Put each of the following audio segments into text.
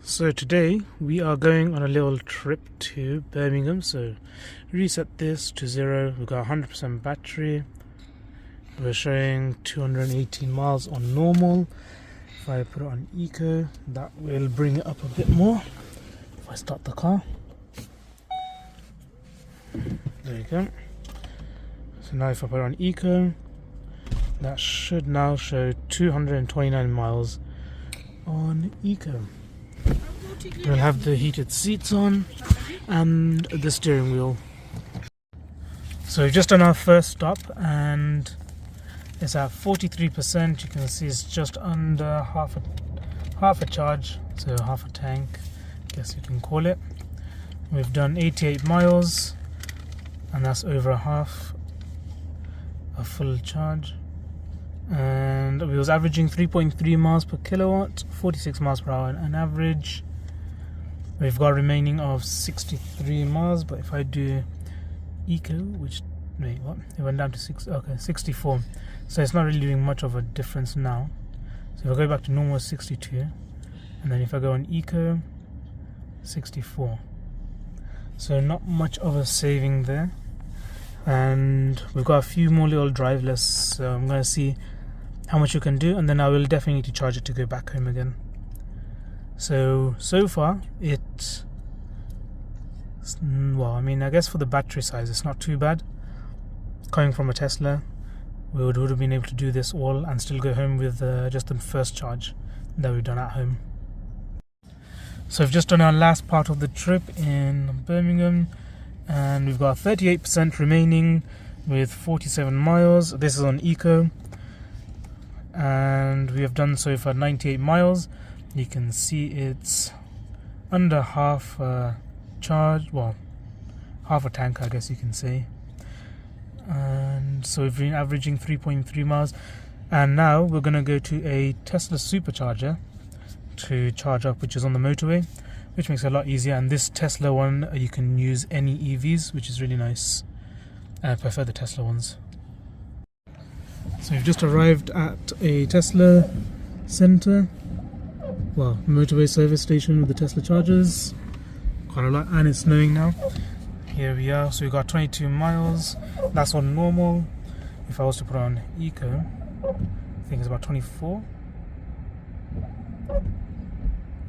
So today we are going on a little trip to Birmingham. So reset this to 0. We've got 100% battery. We're showing 218 miles on normal. If I put it on eco, that will bring it up a bit more. If I start the car, there you go. So now if I put it on eco, that should now show 229 miles on eco. We'll have the heated seats on and the steering wheel. So we've just done our first stop and it's at 43%. You can see it's just under half a charge, so half a tank, I guess you can call it. We've done 88 miles and that's over a full charge. And we was averaging 3.3 miles per kilowatt, 46 miles per hour on average. We've got a remaining of 63 miles, but if I do eco, which, wait, what? It went down to 64. So it's not really doing much of a difference now. So if I go back to normal, 62. And then if I go on eco, 64. So not much of a saving there. And we've got a few more little driveless, so I'm going to see how much you can do, and then I will definitely need to charge it to go back home again. So far I guess for the battery size it's not too bad. Coming from a Tesla, we would have been able to do this all and still go home with just the first charge that we've done at home. So we've just done our last part of the trip in Birmingham and we've got 38% remaining with 47 miles. This is on eco and we have done so for 98 miles. You can see it's under half a charge, well, half a tank, I guess you can say. And so we've been averaging 3.3 miles. And now we're going to go to a Tesla supercharger to charge up, which is on the motorway, which makes it a lot easier. And this Tesla one, you can use any EVs, which is really nice. And I prefer the Tesla ones. So we've just arrived at a Tesla center. Well, motorway service station with the Tesla chargers. Quite a lot, and it's snowing now. Here we are. So we got 22 miles. That's on normal. If I was to put on eco, I think it's about 24.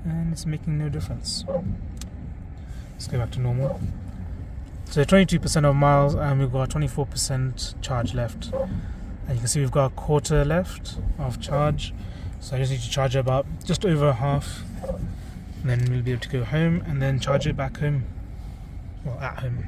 And it's making no difference. Let's go back to normal. So 22% of miles, and we've got 24% charge left. And you can see we've got a quarter left of charge. So I just need to charge about just over half, and then we'll be able to go home and then charge it back home, well, at home.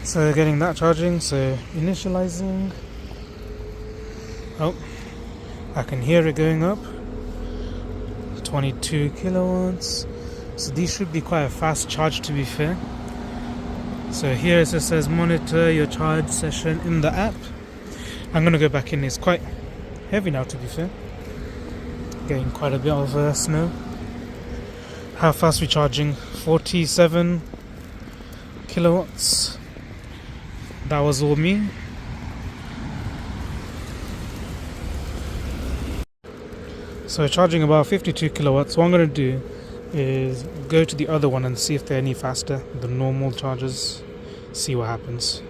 So getting that charging, so initializing. Oh, I can hear it going up. 22 kilowatts. So these should be quite a fast charge, to be fair. So here it just says monitor your charge session in the app. I'm going to go back in. It's quite heavy now, to be fair. Getting quite a bit of snow. How fast are we charging? 47 kilowatts. That was all me. So charging about 52 kilowatts. What I'm going to do is go to the other one and see if they're any faster, the normal chargers, see what happens.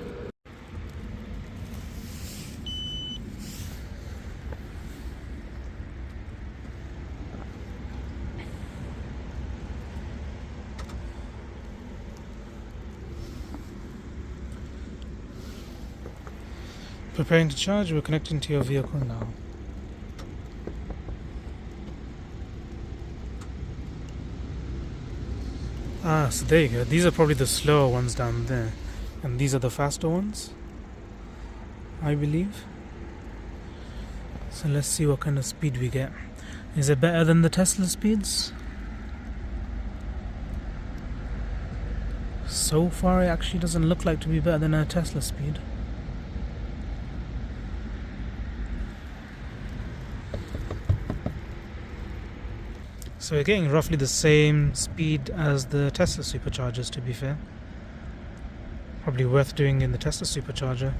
Preparing to charge, we're connecting to your vehicle now. So there you go. These are probably the slower ones down there. And these are the faster ones, I believe. So let's see what kind of speed we get. Is it better than the Tesla speeds? So far it actually doesn't look like to be better than a Tesla speed. So we're getting roughly the same speed as the Tesla superchargers, to be fair. Probably worth doing in the Tesla supercharger.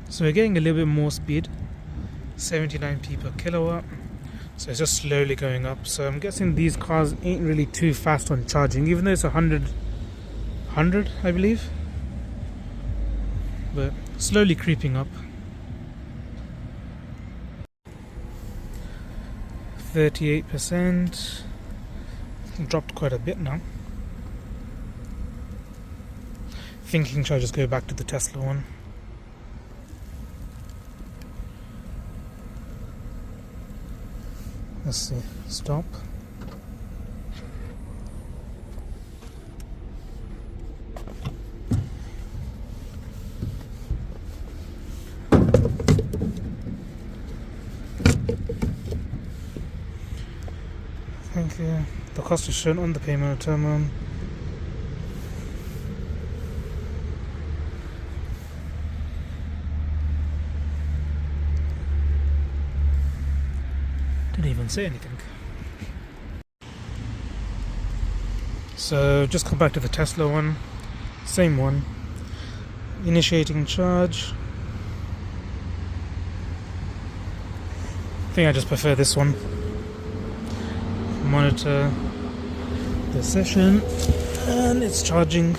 So we're getting a little bit more speed, 79p per kilowatt. So it's just slowly going up. So I'm guessing these cars ain't really too fast on charging, even though it's 100 I believe. But slowly creeping up. 38%. Dropped quite a bit now. Thinking should I just go back to the Tesla one. Let's see. Stop. Thank you. The cost is shown on the payment terminal. Didn't even say anything. So just come back to the Tesla one. Same one. Initiating charge. I think I just prefer this one. Monitor the session, and it's charging,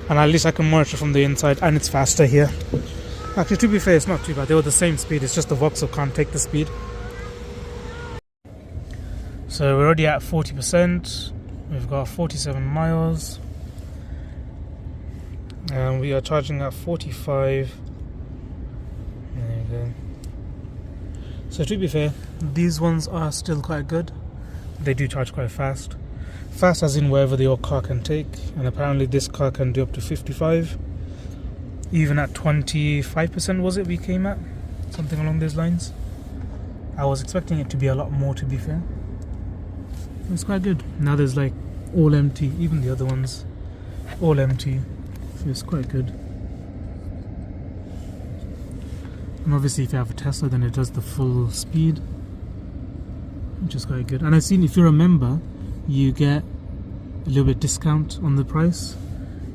and at least I can monitor from the inside, and it's faster here. Actually, to be fair, it's not too bad. They were the same speed, it's just the Vauxhall can't take the speed. So we're already at 40%. We've got 47 miles, and we are charging at 45. There you go. So to be fair, these ones are still quite good. They do charge quite fast. Fast as in wherever your car can take, and apparently this car can do up to 55. Even at 25% was it we came at? Something along those lines. I was expecting it to be a lot more, to be fair. It's quite good. Now there's like all empty, even the other ones all empty. So it's quite good. And obviously if you have a Tesla, then it does the full speed, which is quite good. And I've seen, if you're a member, you get a little bit discount on the price,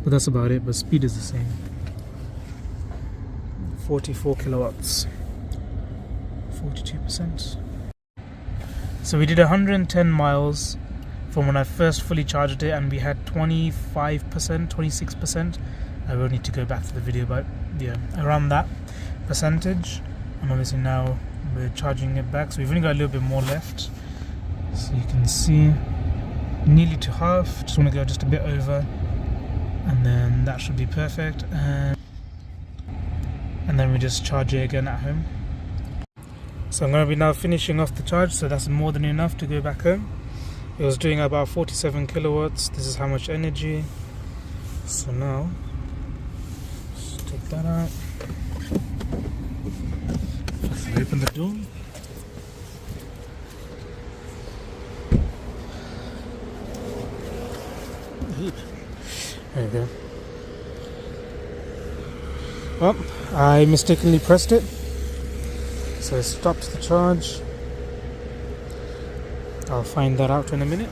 but that's about it. But speed is the same. 44 kilowatts, 42%. So we did 110 miles from when I first fully charged it, and we had 25%, 26%. I will need to go back to the video, but yeah, around that percentage. And obviously now we're charging it back, so we've only got a little bit more left. So you can see nearly to half. Just want to go just a bit over, and then that should be perfect. And then we just charge it again at home. So I'm going to be now finishing off the charge, so that's more than enough to go back home. It was doing about 47 kilowatts. This is how much energy. So now just take that out. Let's open the door. There you go. Well, I mistakenly pressed it, so it stopped the charge. I'll find that out in a minute.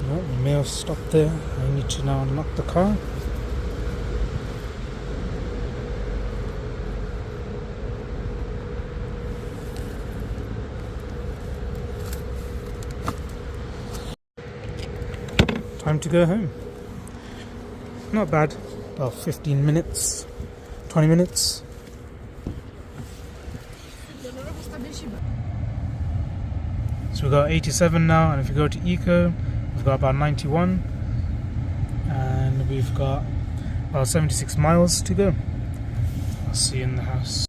Well, it may have stopped there. I need to now unlock the car. Time to go home. Not bad. About 15 minutes, 20 minutes. So we've got 87 now, and if we go to Eco, we've got about 91, and we've got about 76 miles to go. I'll see you in the house.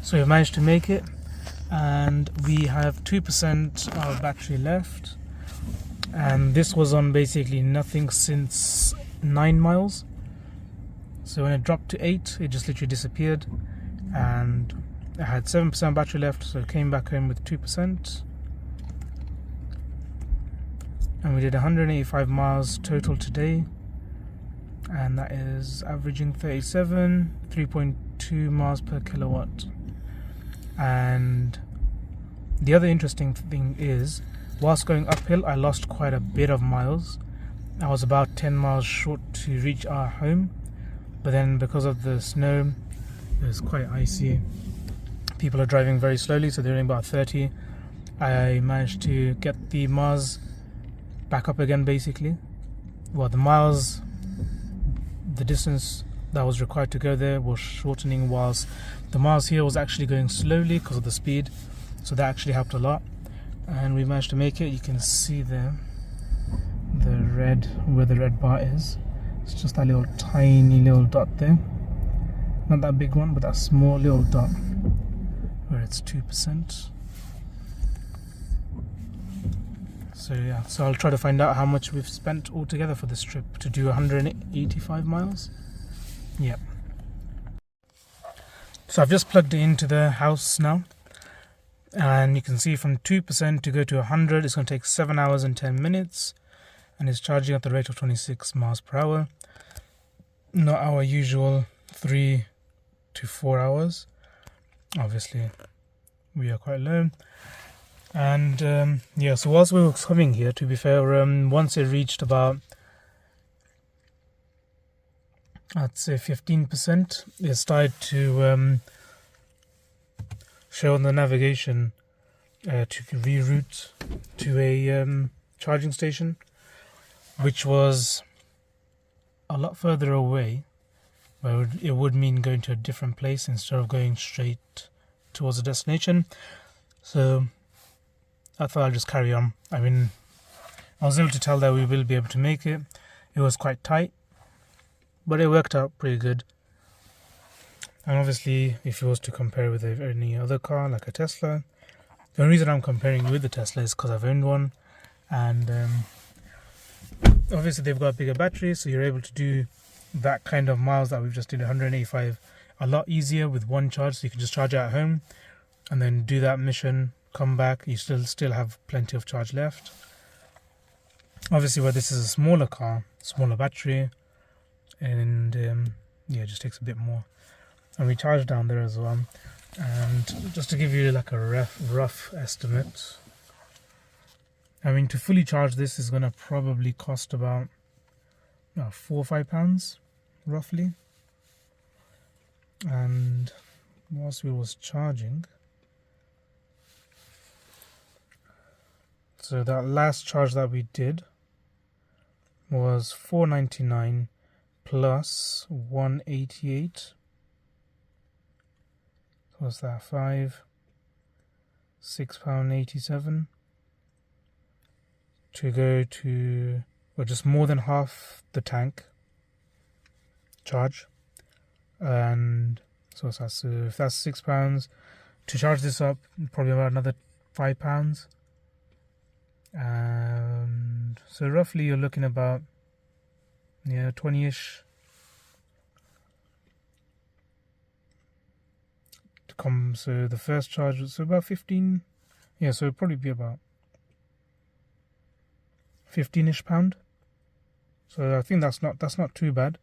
So we managed to make it, and we have 2% of battery left, and this was on basically nothing since 9 miles. So when it dropped to 8, it just literally disappeared, and I had 7% battery left, so I came back home with 2%. And we did 185 miles total today, and that is averaging 3.2 miles per kilowatt. And the other interesting thing is, whilst going uphill, I lost quite a bit of miles. I was about 10 miles short to reach our home, but then because of the snow, it was quite icy. People are driving very slowly, so they're doing about 30. I managed to get the miles back up again, basically. Well, the distance that was required to go there was shortening, whilst the miles here was actually going slowly because of the speed, so that actually helped a lot. And we managed to make it. You can see there where the red bar is. It's just that little tiny little dot there, not that big one, but that small little dot where it's 2%. So yeah, so I'll try to find out how much we've spent altogether for this trip to do 185 miles. Yep. So I've just plugged it into the house now, and you can see from 2% to go to 100 it's going to take 7 hours and 10 minutes, and it's charging at the rate of 26 miles per hour, not our usual 3 to 4 hours. Obviously we are quite low. And yeah, so whilst we were coming here, to be fair, once it reached about, I'd say 15%, it started to show on the navigation to reroute to a charging station, which was a lot further away, where it would mean going to a different place instead of going straight towards the destination. So I thought I'll just carry on. I mean, I was able to tell that we will be able to make it. It was quite tight, but it worked out pretty good. And obviously, if you was to compare with any other car, like a Tesla, the only reason I'm comparing with the Tesla is because I've owned one, and obviously they've got a bigger battery, so you're able to do that kind of miles that we've just did, 185, a lot easier with one charge. So you can just charge it at home and then do that mission, come back, you still have plenty of charge left. Obviously, where this is a smaller car, smaller battery, and yeah, it just takes a bit more. And we charge down there as well. And just to give you like a rough estimate, I mean, to fully charge this is going to probably cost about £4 or £5 roughly. And whilst we was charging, so that last charge that we did was £4.99 plus £1.88. What's that? £6.87 to go to, well, just more than half the tank charge. And so what's that? So if that's £6 to charge this up, probably about another £5. And so roughly you're looking about 20ish to come. So the first charge was about 15. Yeah, so it'd probably be about 15ish pound. So I think that's not too bad.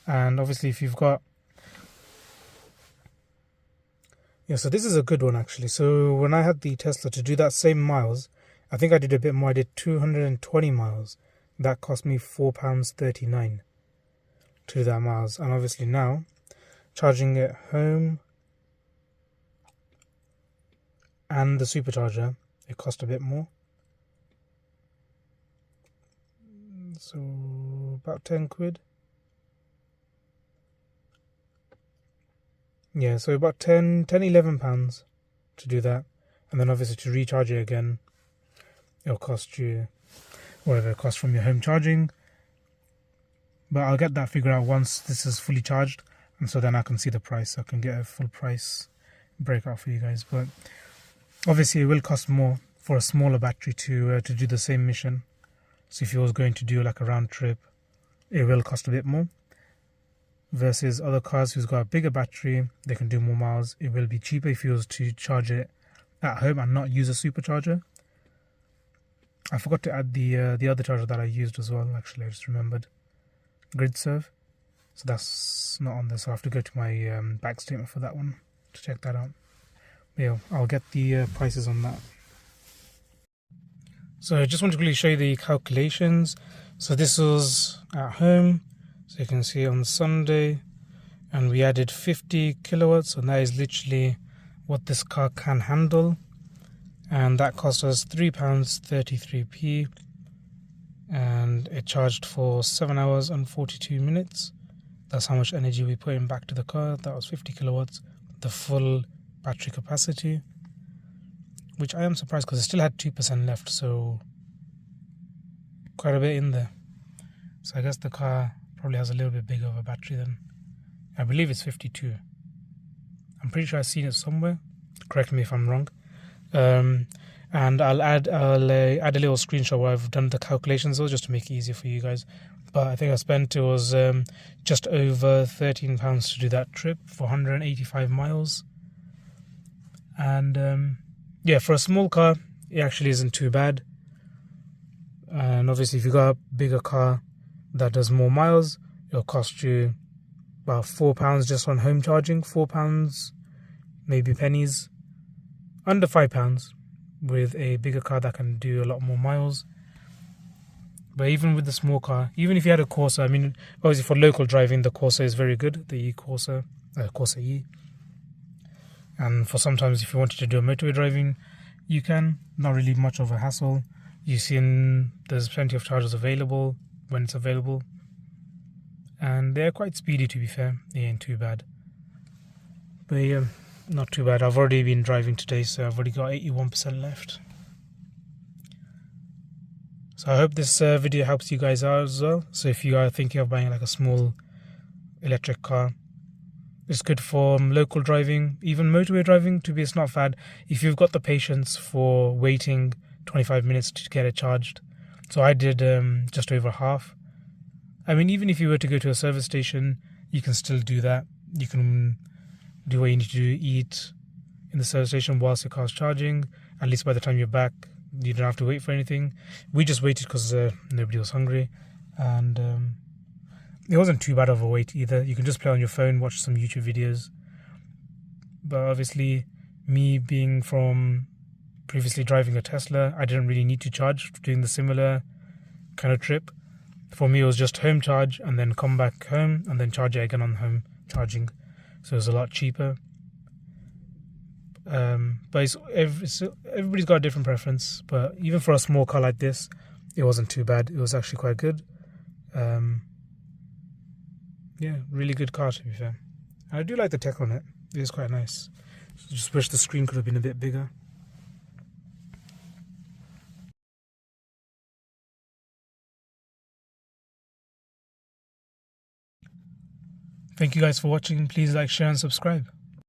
And obviously if you've got, yeah, so this is a good one actually. So when I had the Tesla, to do that same miles, I think I did a bit more. I did 220 miles. That cost me £4.39 to do that miles. And obviously now, charging it home and the supercharger, it cost a bit more. So about 10 quid. Yeah, so about 11 pounds to do that. And then obviously to recharge it again, it'll cost you whatever it costs from your home charging. But I'll get that figured out once this is fully charged, and so then I can see the price. I can get a full price break out for you guys. But obviously it will cost more for a smaller battery to do the same mission. So if you was going to do like a round trip, it will cost a bit more. Versus other cars who's got a bigger battery, they can do more miles. It will be cheaper if you was to charge it at home and not use a supercharger. I forgot to add the other charger that I used as well. Actually, I just remembered, GridServe. So that's not on there. So I have to go to my back statement for that one to check that out. But yeah, I'll get the prices on that. So I just want to quickly show you the calculations. So this was at home. So you can see on Sunday, and we added 50 kilowatts, and that is literally what this car can handle. And that cost us £3.33p, and it charged for 7 hours and 42 minutes. That's how much energy we put in back to the car. That was 50 kilowatts, the full battery capacity, which I am surprised because it still had 2% left, so quite a bit in there. So I guess the car probably has a little bit bigger of a battery then. I believe it's 52. I'm pretty sure I've seen it somewhere. Correct me if I'm wrong. And I'll add a little screenshot where I've done the calculations though, just to make it easier for you guys. But I think I spent, it was just over £13 to do that trip for 185 miles. And yeah, for a small car, it actually isn't too bad. And obviously if you got a bigger car that does more miles, it'll cost you about £4 just on home charging. £4, maybe pennies, under £5 with a bigger car that can do a lot more miles. But even with the small car, even if you had a Corsa, I mean, obviously for local driving, the Corsa is very good, the E-Corsa, Corsa E. And for sometimes if you wanted to do a motorway driving, you can. Not really much of a hassle. You've seen there's plenty of chargers available when it's available. And they're quite speedy, to be fair. They ain't too bad. But yeah, not too bad. I've already been driving today, so I've already got 81% left. So I hope this video helps you guys out as well. So if you are thinking of buying like a small electric car, it's good for local driving, even motorway driving. To be, it's not bad if you've got the patience for waiting 25 minutes to get it charged. So I did just over half. I mean, even if you were to go to a service station, you can still do that. You can do what you need to do, eat in the service station whilst your car's charging. At least by the time you're back, you don't have to wait for anything. We just waited because nobody was hungry. And it wasn't too bad of a wait either. You can just play on your phone, watch some YouTube videos. But obviously, me being from previously driving a Tesla, I didn't really need to charge doing the similar kind of trip. For me, it was just home charge and then come back home and then charge it again on home charging. So it was a lot cheaper. But everybody's got a different preference. But even for a small car like this, it wasn't too bad. It was actually quite good. Yeah, really good car, to be fair. I do like the tech on it. It is quite nice. Just wish the screen could have been a bit bigger. Thank you guys for watching. Please like, share and subscribe.